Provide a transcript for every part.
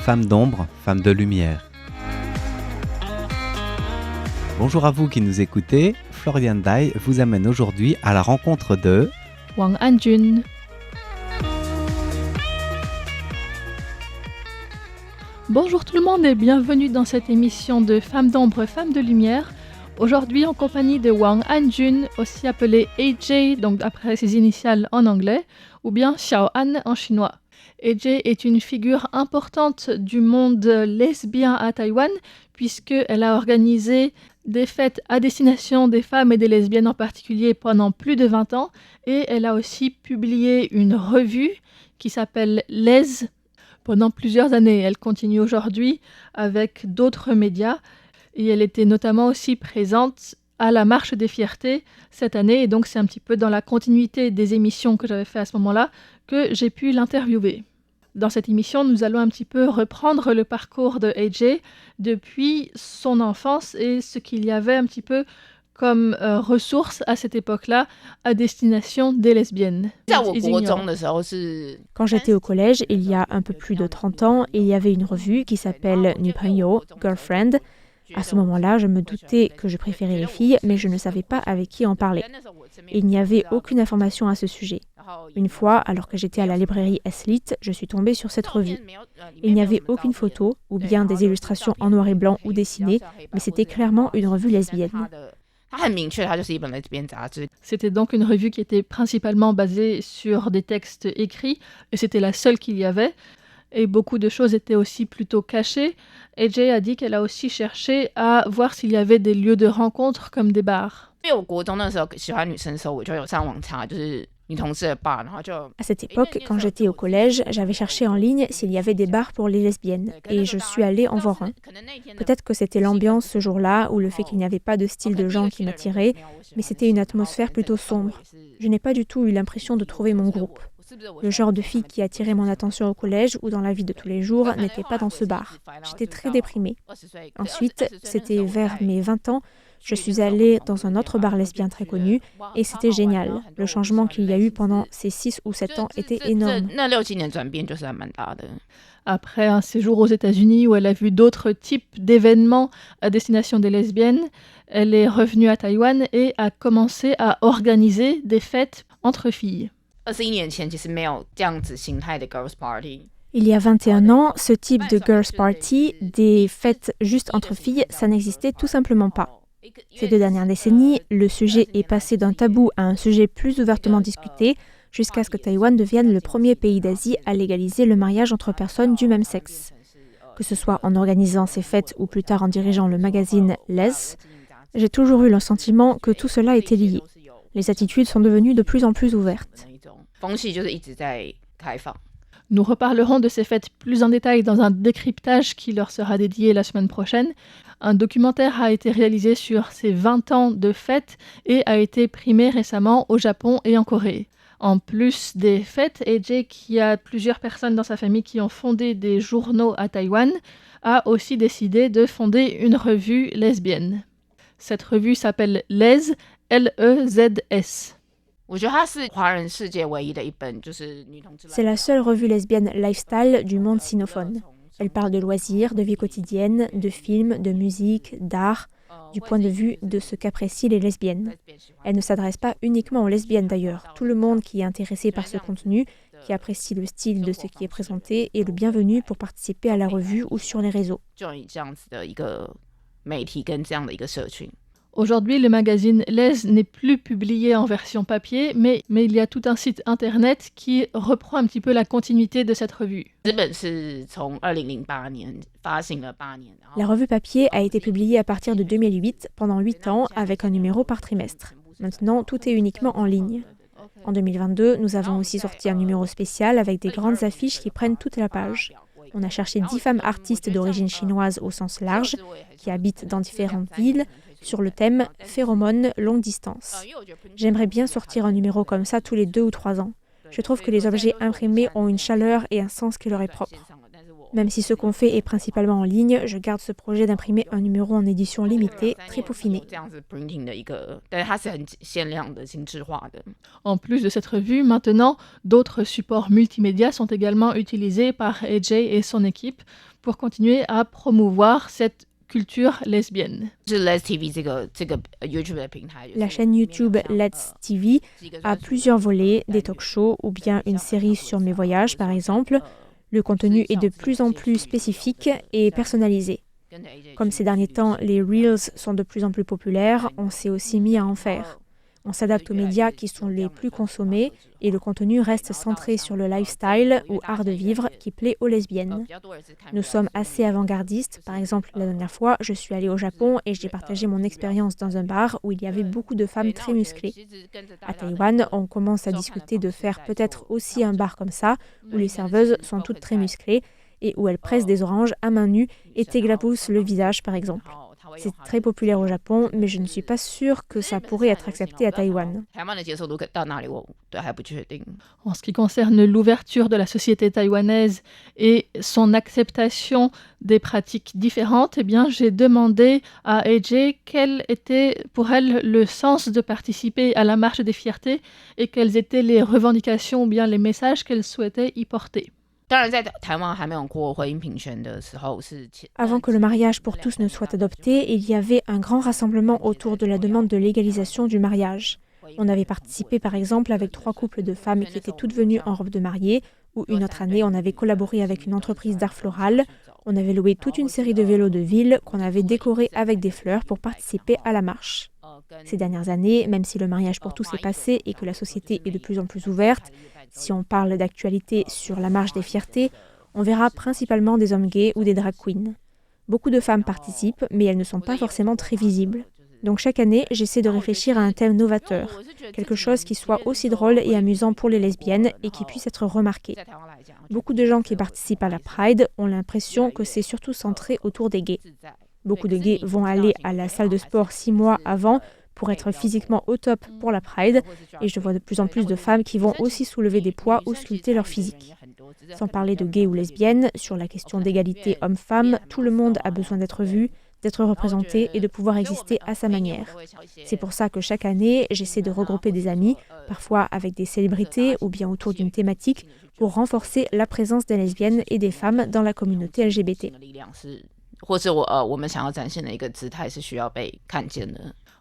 Femmes d'ombre, femmes de lumière. Bonjour à vous qui nous écoutez, Florian Dai vous amène aujourd'hui à la rencontre de Wang Hanjun. Bonjour tout le monde et bienvenue dans cette émission de Femmes d'ombre, femmes de lumière. Aujourd'hui en compagnie de Wang Hanjun, aussi appelé AJ, donc après ses initiales en anglais, ou bien Xiao An en chinois. AJ est une figure importante du monde lesbien à Taïwan, puisqu'elle a organisé des fêtes à destination des femmes et des lesbiennes en particulier pendant plus de 20 ans, et elle a aussi publié une revue qui s'appelle Les pendant plusieurs années. Elle continue aujourd'hui avec d'autres médias, et elle était notamment aussi présente à la Marche des Fiertés cette année, et donc c'est un petit peu dans la continuité des émissions que j'avais fait à ce moment-là que j'ai pu l'interviewer. Dans cette émission, nous allons un petit peu reprendre le parcours de AJ depuis son enfance et ce qu'il y avait un petit peu comme ressources à cette époque-là à destination des lesbiennes. Quand j'étais au collège, il y a un peu plus de 30 ans, il y avait une revue qui s'appelle Nupenyo, Girlfriend. À ce moment-là, je me doutais que je préférais les filles, mais je ne savais pas avec qui en parler. Il n'y avait aucune information à ce sujet. Une fois, alors que j'étais à la librairie Eslit, je suis tombée sur cette revue. Il n'y avait aucune photo, ou bien des illustrations en noir et blanc ou dessinées, mais c'était clairement une revue lesbienne. C'était donc une revue qui était principalement basée sur des textes écrits, et c'était la seule qu'il y avait. Et beaucoup de choses étaient aussi plutôt cachées. AJ a dit qu'elle a aussi cherché à voir s'il y avait des lieux de rencontre comme des bars. À cette époque, quand j'étais au collège, j'avais cherché en ligne s'il y avait des bars pour les lesbiennes, et je suis allée en voir un. Peut-être que c'était l'ambiance ce jour-là, ou le fait qu'il n'y avait pas de style de gens qui m'attirait, mais c'était une atmosphère plutôt sombre. Je n'ai pas du tout eu l'impression de trouver mon groupe. Le genre de fille qui attirait mon attention au collège ou dans la vie de tous les jours n'était pas dans ce bar. J'étais très déprimée. Ensuite, c'était vers mes 20 ans, je suis allée dans un autre bar lesbien très connu et c'était génial. Le changement qu'il y a eu pendant ces 6 ou 7 ans était énorme. Après un séjour aux États-Unis où elle a vu d'autres types d'événements à destination des lesbiennes, elle est revenue à Taïwan et a commencé à organiser des fêtes entre filles. Il y a 21 ans, ce type de girls' party, des fêtes juste entre filles, ça n'existait tout simplement pas. Ces 2 dernières décennies, le sujet est passé d'un tabou à un sujet plus ouvertement discuté, jusqu'à ce que Taïwan devienne le premier pays d'Asie à légaliser le mariage entre personnes du même sexe. Que ce soit en organisant ces fêtes ou plus tard en dirigeant le magazine Les, j'ai toujours eu le sentiment que tout cela était lié. Les attitudes sont devenues de plus en plus ouvertes. Nous reparlerons de ces fêtes plus en détail dans un décryptage qui leur sera dédié la semaine prochaine. Un documentaire a été réalisé sur ces 20 ans de fêtes et a été primé récemment au Japon et en Corée. En plus des fêtes, AJ, qui a plusieurs personnes dans sa famille qui ont fondé des journaux à Taïwan, a aussi décidé de fonder une revue lesbienne. Cette revue s'appelle Les, L-E-Z-S. C'est la seule revue lesbienne lifestyle du monde sinophone. Elle parle de loisirs, de vie quotidienne, de films, de musique, d'art, du point de vue de ce qu'apprécient les lesbiennes. Elle ne s'adresse pas uniquement aux lesbiennes d'ailleurs. Tout le monde qui est intéressé par ce contenu, qui apprécie le style de ce qui est présenté, est le bienvenu pour participer à la revue ou sur les réseaux. Aujourd'hui, le magazine Les n'est plus publié en version papier, mais il y a tout un site internet qui reprend un petit peu la continuité de cette revue. La revue papier a été publiée à partir de 2008 pendant 8 ans avec un numéro par trimestre. Maintenant, tout est uniquement en ligne. En 2022, nous avons aussi sorti un numéro spécial avec des grandes affiches qui prennent toute la page. On a cherché 10 femmes artistes d'origine chinoise au sens large, qui habitent dans différentes villes, sur le thème « Phéromones longue distance ». J'aimerais bien sortir un numéro comme ça tous les 2 ou 3 ans. Je trouve que les objets imprimés ont une chaleur et un sens qui leur est propre. Même si ce qu'on fait est principalement en ligne, je garde ce projet d'imprimer un numéro en édition limitée, très peaufiné. En plus de cette revue, maintenant, d'autres supports multimédia sont également utilisés par AJ et son équipe pour continuer à promouvoir cette culture lesbienne. La chaîne YouTube Let's TV a plusieurs volets, des talk-shows ou bien une série sur mes voyages par exemple. Le contenu est de plus en plus spécifique et personnalisé. Comme ces derniers temps, les Reels sont de plus en plus populaires, on s'est aussi mis à en faire. On s'adapte aux médias qui sont les plus consommés et le contenu reste centré sur le lifestyle ou art de vivre qui plaît aux lesbiennes. Nous sommes assez avant-gardistes. Par exemple, la dernière fois, je suis allée au Japon et j'ai partagé mon expérience dans un bar où il y avait beaucoup de femmes très musclées. À Taïwan, on commence à discuter de faire peut-être aussi un bar comme ça, où les serveuses sont toutes très musclées et où elles pressent des oranges à main nue et t'éclaboussent le visage, par exemple. C'est très populaire au Japon, mais je ne suis pas sûre que ça pourrait être accepté à Taïwan. En ce qui concerne l'ouverture de la société taïwanaise et son acceptation des pratiques différentes, eh bien, j'ai demandé à AJ quel était pour elle le sens de participer à la marche des fiertés et quelles étaient les revendications ou bien les messages qu'elle souhaitait y porter. Avant que le mariage pour tous ne soit adopté, il y avait un grand rassemblement autour de la demande de légalisation du mariage. On avait participé par exemple avec 3 couples de femmes qui étaient toutes venues en robe de mariée, ou une autre année on avait collaboré avec une entreprise d'art floral. On avait loué toute une série de vélos de ville qu'on avait décorés avec des fleurs pour participer à la marche. Ces dernières années, même si le mariage pour tous est passé et que la société est de plus en plus ouverte, si on parle d'actualité sur la marche des fiertés, on verra principalement des hommes gays ou des drag queens. Beaucoup de femmes participent, mais elles ne sont pas forcément très visibles. Donc chaque année, j'essaie de réfléchir à un thème novateur, quelque chose qui soit aussi drôle et amusant pour les lesbiennes et qui puisse être remarqué. Beaucoup de gens qui participent à la Pride ont l'impression que c'est surtout centré autour des gays. Beaucoup de gays vont aller à la salle de sport 6 mois avant pour être physiquement au top pour la Pride, et je vois de plus en plus de femmes qui vont aussi soulever des poids ou sculpter leur physique. Sans parler de gays ou lesbiennes, sur la question d'égalité homme-femme, tout le monde a besoin d'être vu, d'être représenté et de pouvoir exister à sa manière. C'est pour ça que chaque année, j'essaie de regrouper des amis, parfois avec des célébrités ou bien autour d'une thématique, pour renforcer la présence des lesbiennes et des femmes dans la communauté LGBT.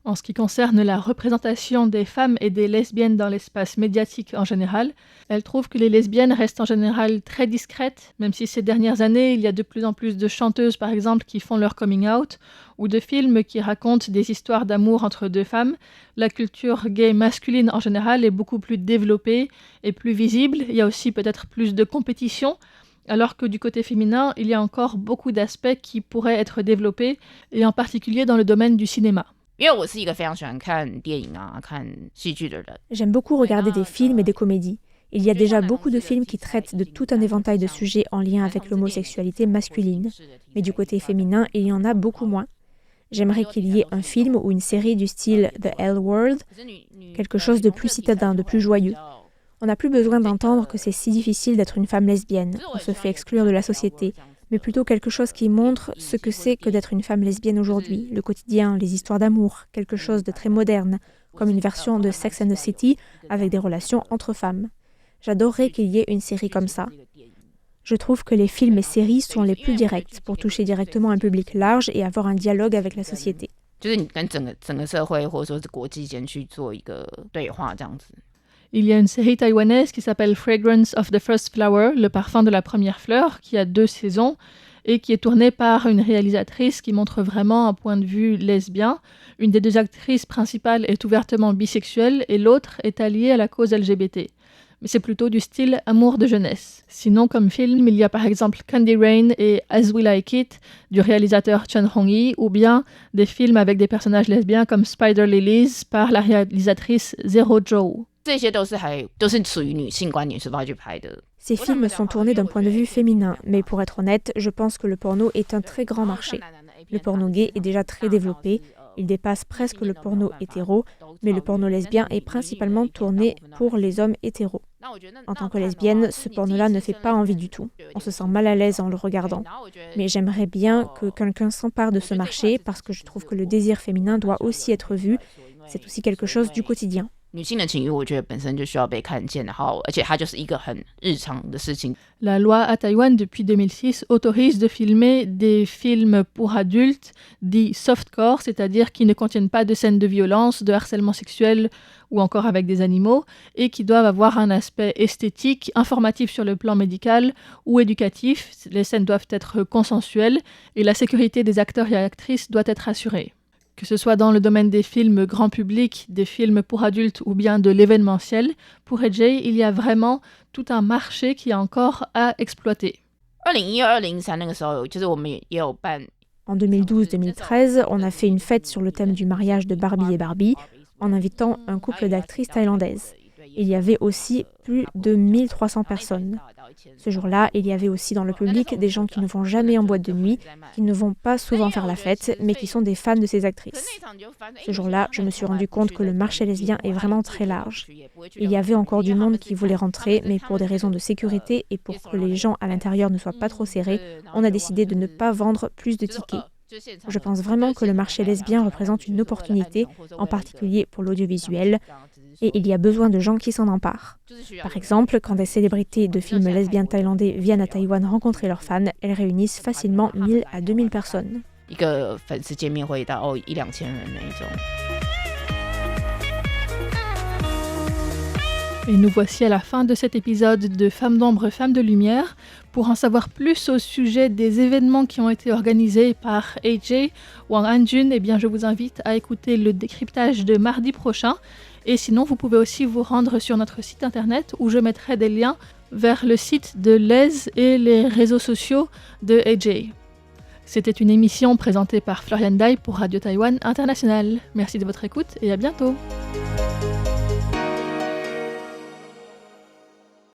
En ce qui concerne la représentation des femmes et des lesbiennes dans l'espace médiatique en général, elle trouve que les lesbiennes restent en général très discrètes, même si ces dernières années, il y a de plus en plus de chanteuses, par exemple, qui font leur coming out, ou de films qui racontent des histoires d'amour entre 2 femmes. La culture gay masculine en général est beaucoup plus développée et plus visible. Il y a aussi peut-être plus de compétition, alors que du côté féminin, il y a encore beaucoup d'aspects qui pourraient être développés, et en particulier dans le domaine du cinéma. J'aime beaucoup regarder des films et des comédies. Il y a déjà beaucoup de films qui traitent de tout un éventail de sujets en lien avec l'homosexualité masculine. Mais du côté féminin, il y en a beaucoup moins. J'aimerais qu'il y ait un film ou une série du style The L Word, quelque chose de plus citadin, de plus joyeux. On n'a plus besoin d'entendre que c'est si difficile d'être une femme lesbienne, on se fait exclure de la société, mais plutôt quelque chose qui montre ce que c'est que d'être une femme lesbienne aujourd'hui, le quotidien, les histoires d'amour, quelque chose de très moderne, comme une version de Sex and the City avec des relations entre femmes. J'adorerais qu'il y ait une série comme ça. Je trouve que les films et séries sont les plus directs pour toucher directement un public large et avoir un dialogue avec la société. Il y a une série taïwanaise qui s'appelle Fragrance of the First Flower, le parfum de la première fleur, qui a 2 saisons et qui est tournée par une réalisatrice qui montre vraiment un point de vue lesbien. Une des 2 actrices principales est ouvertement bisexuelle et l'autre est alliée à la cause LGBT. Mais c'est plutôt du style amour de jeunesse. Sinon, comme film, il y a par exemple Candy Rain et As We Like It du réalisateur Chen Hongyi, ou bien des films avec des personnages lesbiens comme Spider Lilies par la réalisatrice Zero Zhou. Ces films sont tournés d'un point de vue féminin, mais pour être honnête, je pense que le porno est un très grand marché. Le porno gay est déjà très développé, il dépasse presque le porno hétéro, mais le porno lesbien est principalement tourné pour les hommes hétéros. En tant que lesbienne, ce porno-là ne fait pas envie du tout. On se sent mal à l'aise en le regardant. Mais j'aimerais bien que quelqu'un s'empare de ce marché parce que je trouve que le désir féminin doit aussi être vu. C'est aussi quelque chose du quotidien. La loi à Taïwan depuis 2006 autorise de filmer des films pour adultes dits softcore, c'est-à-dire qui ne contiennent pas de scènes de violence, de harcèlement sexuel ou encore avec des animaux, et qui doivent avoir un aspect esthétique, informatif sur le plan médical ou éducatif. Les scènes doivent être consensuelles et la sécurité des acteurs et actrices doit être assurée. Que ce soit dans le domaine des films grand public, des films pour adultes ou bien de l'événementiel, pour AJ, il y a vraiment tout un marché qui est encore à exploiter. En 2012-2013, on a fait une fête sur le thème du mariage de Barbie et Barbie en invitant un couple d'actrices thaïlandaises. Il y avait aussi plus de 1300 personnes. Ce jour-là, il y avait aussi dans le public des gens qui ne vont jamais en boîte de nuit, qui ne vont pas souvent faire la fête, mais qui sont des fans de ces actrices. Ce jour-là, je me suis rendu compte que le marché lesbien est vraiment très large. Il y avait encore du monde qui voulait rentrer, mais pour des raisons de sécurité et pour que les gens à l'intérieur ne soient pas trop serrés, on a décidé de ne pas vendre plus de tickets. Je pense vraiment que le marché lesbien représente une opportunité, en particulier pour l'audiovisuel, et il y a besoin de gens qui s'en emparent. Par exemple, quand des célébrités de films lesbiennes thaïlandais viennent à Taïwan rencontrer leurs fans, elles réunissent facilement 1000 à 2000 personnes. Et nous voici à la fin de cet épisode de Femmes d'ombre, Femmes de lumière. Pour en savoir plus au sujet des événements qui ont été organisés par AJ Wang Hanjun, eh bien je vous invite à écouter le décryptage de mardi prochain. Et sinon, vous pouvez aussi vous rendre sur notre site internet où je mettrai des liens vers le site de Les et les réseaux sociaux de AJ. C'était une émission présentée par Florian Dai pour Radio Taïwan International. Merci de votre écoute et à bientôt.